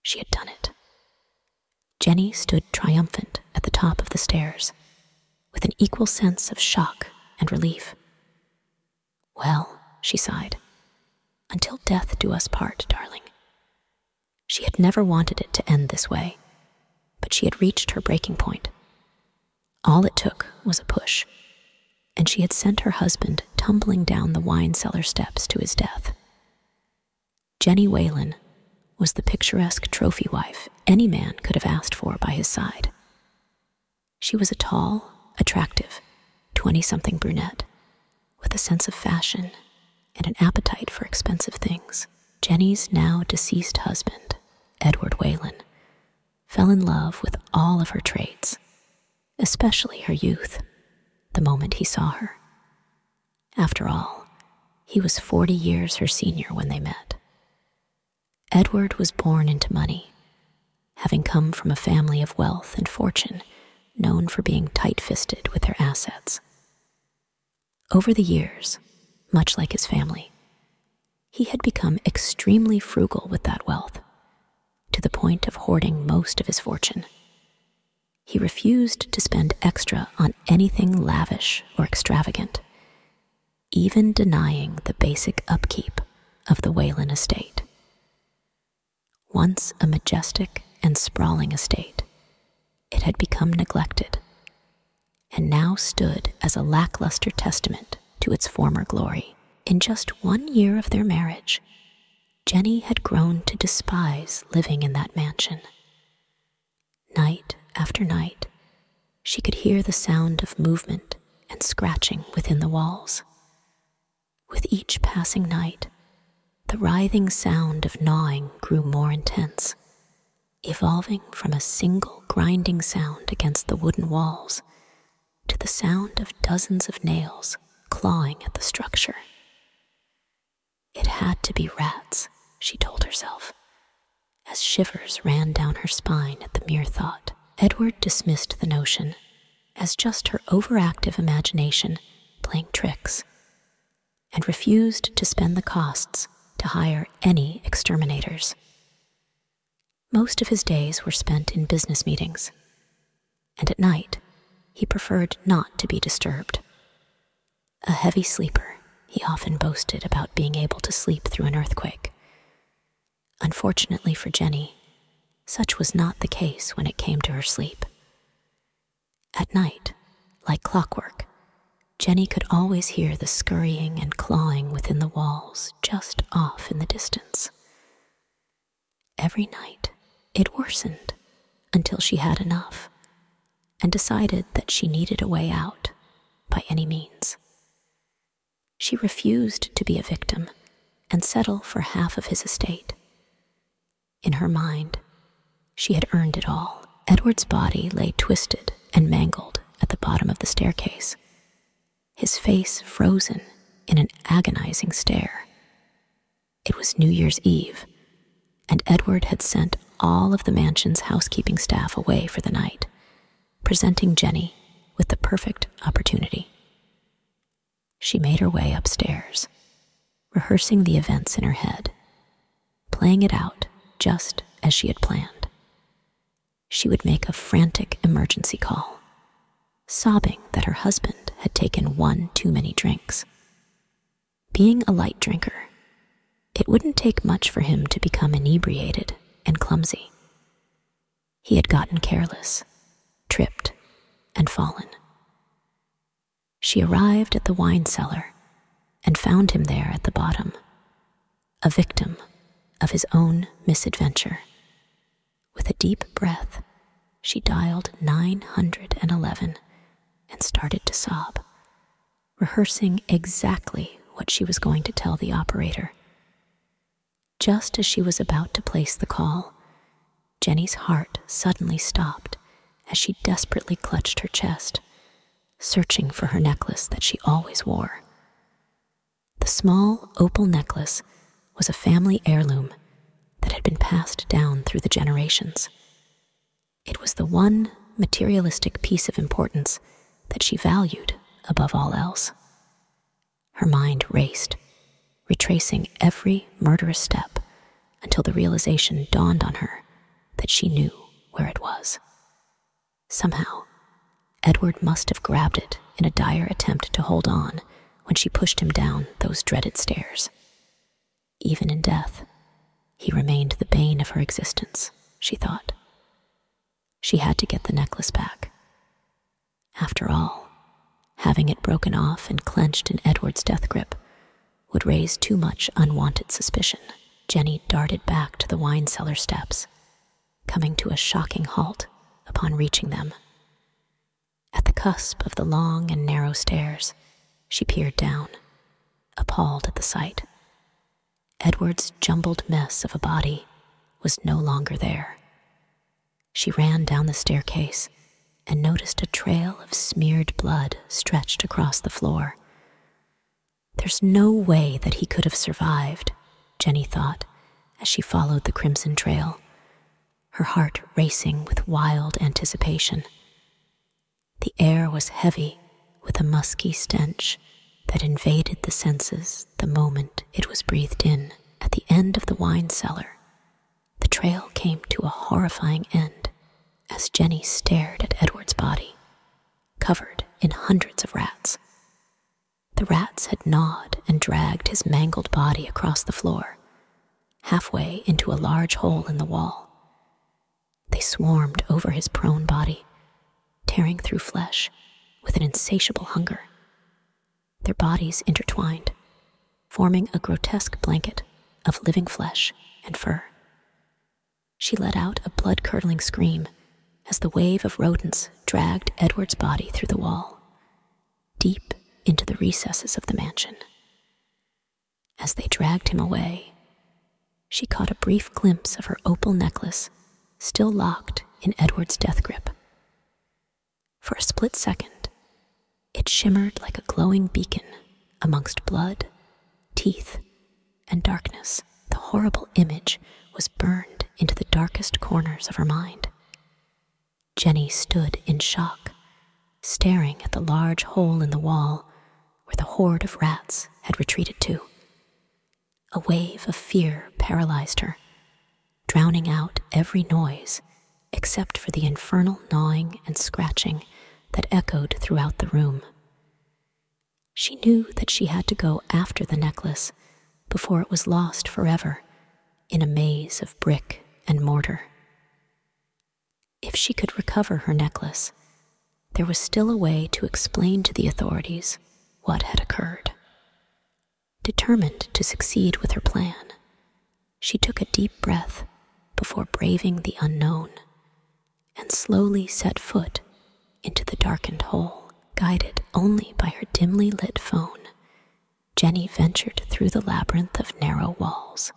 She had done it. Jenny stood triumphant at the top of the stairs, with an equal sense of shock and relief. "Well," she sighed, "until death do us part, darling." She had never wanted it to end this way, but she had reached her breaking point. All it took was a push, and she had sent her husband tumbling down the wine cellar steps to his death. Jenny Whalen was the picturesque trophy wife any man could have asked for by his side. She was a tall, attractive, 20-something brunette with a sense of fashion and an appetite for expensive things. Jenny's now deceased husband, Edward Whalen, fell in love with all of her traits, especially her youth, the moment he saw her. After all, he was 40 years her senior when they met. Edward was born into money, having come from a family of wealth and fortune known for being tight-fisted with their assets. Over the years, much like his family, he had become extremely frugal with that wealth, to the point of hoarding most of his fortune. He refused to spend extra on anything lavish or extravagant, even denying the basic upkeep of the Whalen estate. Once a majestic and sprawling estate, it had become neglected, and now stood as a lackluster testament to its former glory. In just 1 year of their marriage, Jenny had grown to despise living in that mansion. Night after night, she could hear the sound of movement and scratching within the walls. With each passing night, the writhing sound of gnawing grew more intense, evolving from a single grinding sound against the wooden walls to the sound of dozens of nails clawing at the structure. It had to be rats, she told herself, as shivers ran down her spine at the mere thought. Edward dismissed the notion as just her overactive imagination playing tricks, and refused to spend the costs to hire any exterminators. Most of his days were spent in business meetings, and at night he preferred not to be disturbed. A heavy sleeper, he often boasted about being able to sleep through an earthquake. Unfortunately for Jenny, such was not the case when it came to her sleep. At night, like clockwork, Jenny could always hear the scurrying and clawing within the walls just off in the distance. Every night, it worsened until she had enough and decided that she needed a way out by any means. She refused to be a victim and settle for half of his estate. In her mind, she had earned it all. Edward's body lay twisted and mangled at the bottom of the staircase, his face frozen in an agonizing stare. It was New Year's Eve, and Edward had sent all of the mansion's housekeeping staff away for the night, presenting Jenny with the perfect opportunity. She made her way upstairs, rehearsing the events in her head, playing it out just as she had planned. She would make a frantic emergency call, sobbing that her husband had taken one too many drinks. Being a light drinker, it wouldn't take much for him to become inebriated and clumsy. He had gotten careless, tripped, and fallen. She arrived at the wine cellar and found him there at the bottom, a victim of his own misadventure. With a deep breath, she dialed 911 and started to sob, rehearsing exactly what she was going to tell the operator. Just as she was about to place the call, Jenny's heart suddenly stopped as she desperately clutched her chest, searching for her necklace that she always wore. The small opal necklace was a family heirloom that had been passed down through the generations. It was the one materialistic piece of importance that she valued above all else. Her mind raced, retracing every murderous step until the realization dawned on her that she knew where it was. Somehow, Edward must have grabbed it in a dire attempt to hold on when she pushed him down those dreaded stairs. Even in death, he remained the bane of her existence, she thought. She had to get the necklace back. After all, having it broken off and clenched in Edward's death grip would raise too much unwanted suspicion. Jenny darted back to the wine cellar steps, coming to a shocking halt upon reaching them. At the cusp of the long and narrow stairs, she peered down, appalled at the sight. Edward's jumbled mess of a body was no longer there. She ran down the staircase and noticed a trail of smeared blood stretched across the floor. There's no way that he could have survived, Jenny thought, as she followed the crimson trail, her heart racing with wild anticipation. The air was heavy with a musky stench that invaded the senses the moment it was breathed in. At the end of the wine cellar, the trail came to a horrifying end as Jenny stared at Edward's body, covered in hundreds of rats. The rats had gnawed and dragged his mangled body across the floor, halfway into a large hole in the wall. They swarmed over his prone body, tearing through flesh with an insatiable hunger. Their bodies intertwined, forming a grotesque blanket of living flesh and fur. She let out a blood-curdling scream as the wave of rodents dragged Edward's body through the wall, deep into the recesses of the mansion. As they dragged him away, she caught a brief glimpse of her opal necklace still locked in Edward's death grip. For a split second, it shimmered like a glowing beacon amongst blood, teeth, and darkness. The horrible image was burned into the darkest corners of her mind. Jenny stood in shock, staring at the large hole in the wall where the horde of rats had retreated to. A wave of fear paralyzed her, drowning out every noise except for the infernal gnawing and scratching that echoed throughout the room. She knew that she had to go after the necklace before it was lost forever in a maze of brick and mortar. If she could recover her necklace, there was still a way to explain to the authorities what had occurred. Determined to succeed with her plan, she took a deep breath before braving the unknown and slowly set foot into the darkened hole. Guided only by her dimly lit phone, Jenny ventured through the labyrinth of narrow walls.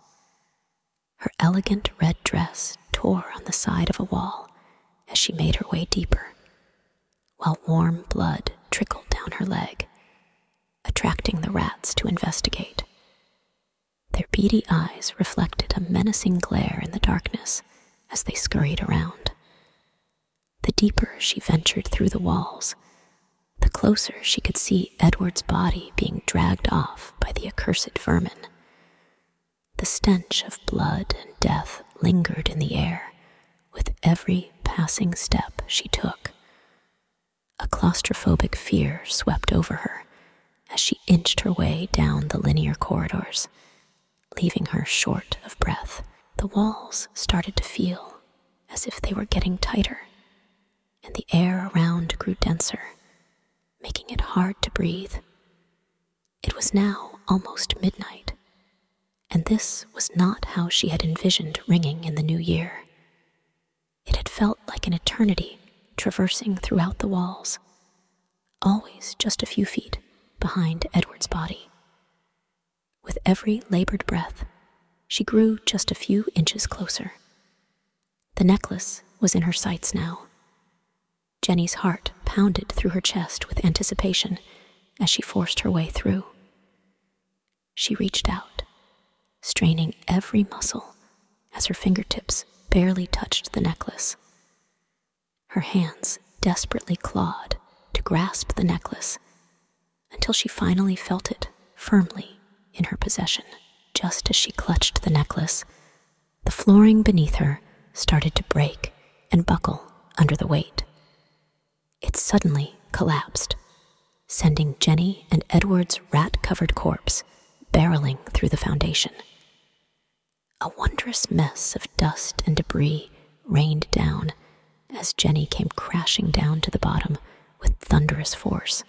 Her elegant red dress tore on the side of a wall as she made her way deeper, while warm blood trickled down her leg, attracting the rats to investigate. Their beady eyes reflected a menacing glare in the darkness as they scurried around. The deeper she ventured through the walls, the closer she could see Edward's body being dragged off by the accursed vermin. The stench of blood and death lingered in the air with every passing step she took. A claustrophobic fear swept over her as she inched her way down the linear corridors, leaving her short of breath. The walls started to feel as if they were getting tighter, and the air around grew denser, making it hard to breathe. It was now almost midnight, and this was not how she had envisioned ringing in the new year. It had felt like an eternity traversing throughout the walls, always just a few feet behind Edward's body. With every labored breath, she grew just a few inches closer. The necklace was in her sights now. Jenny's heart pounded through her chest with anticipation as she forced her way through. She reached out, straining every muscle as her fingertips barely touched the necklace. Her hands desperately clawed to grasp the necklace until she finally felt it firmly in her possession. Just as she clutched the necklace, the flooring beneath her started to break and buckle under the weight. It suddenly collapsed, sending Jenny and Edward's rat-covered corpse barreling through the foundation. A wondrous mess of dust and debris rained down as Jenny came crashing down to the bottom with thunderous force.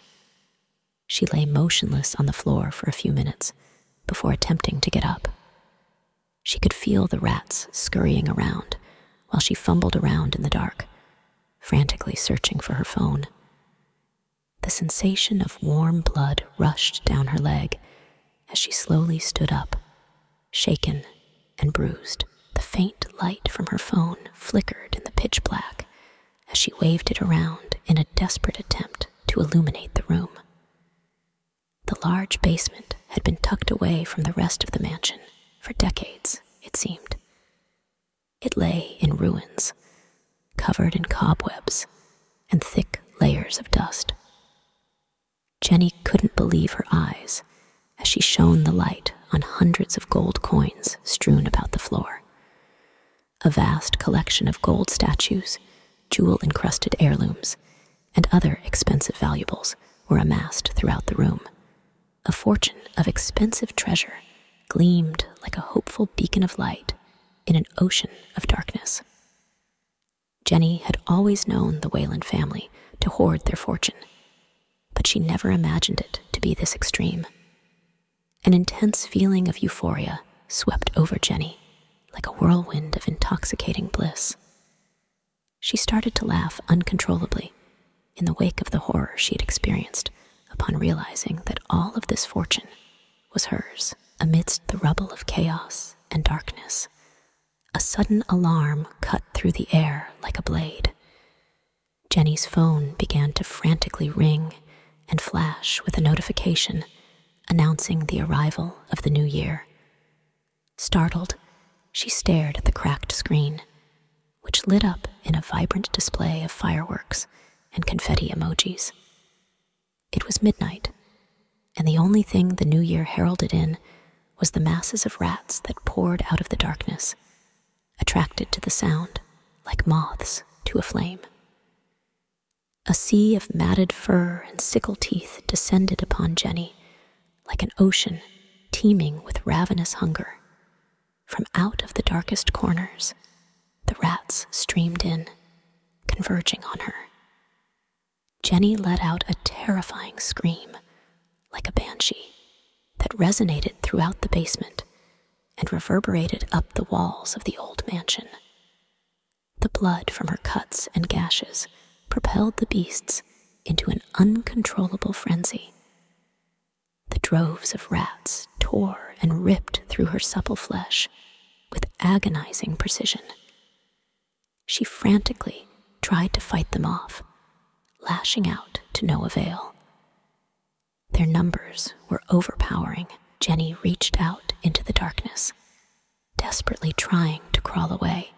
She lay motionless on the floor for a few minutes before attempting to get up. She could feel the rats scurrying around while she fumbled around in the dark, frantically searching for her phone. The sensation of warm blood rushed down her leg as she slowly stood up, shaken and bruised. The faint light from her phone flickered in the pitch black as she waved it around in a desperate attempt to illuminate the room. The large basement had been tucked away from the rest of the mansion for decades, it seemed. It lay in ruins, covered in cobwebs and thick layers of dust. Jenny couldn't believe her eyes as she shone the light on hundreds of gold coins strewn about the floor. A vast collection of gold statues, jewel-encrusted heirlooms, and other expensive valuables were amassed throughout the room. A fortune of expensive treasure gleamed like a hopeful beacon of light in an ocean of darkness. Jenny had always known the Wayland family to hoard their fortune, but she never imagined it to be this extreme. An intense feeling of euphoria swept over Jenny like a whirlwind of intoxicating bliss. She started to laugh uncontrollably in the wake of the horror she had experienced upon realizing that all of this fortune was hers. Amidst the rubble of chaos and darkness, a sudden alarm cut through the air like a blade. Jenny's phone began to frantically ring and flash with a notification announcing the arrival of the new year. Startled, she stared at the cracked screen, which lit up in a vibrant display of fireworks and confetti emojis. It was midnight, and the only thing the new year heralded in was the masses of rats that poured out of the darkness, attracted to the sound like moths to a flame. A sea of matted fur and sickle teeth descended upon Jenny like an ocean teeming with ravenous hunger. From out of the darkest corners, the rats streamed in, converging on her. Jenny let out a terrifying scream, like a banshee, that resonated throughout the basement and reverberated up the walls of the old mansion. The blood from her cuts and gashes propelled the beasts into an uncontrollable frenzy. The droves of rats tore and ripped through her supple flesh with agonizing precision. She frantically tried to fight them off, lashing out to no avail. Their numbers were overpowering. Jenny reached out into the darkness, desperately trying to crawl away.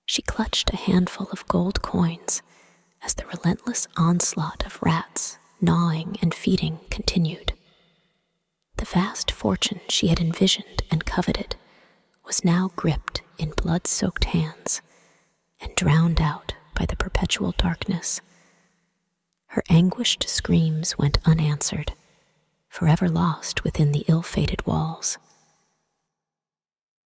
She clutched a handful of gold coins as the relentless onslaught of rats, gnawing and feeding, continued. The vast fortune she had envisioned and coveted was now gripped in blood-soaked hands and drowned out by the perpetual darkness. Her anguished screams went unanswered, forever lost within the ill-fated walls.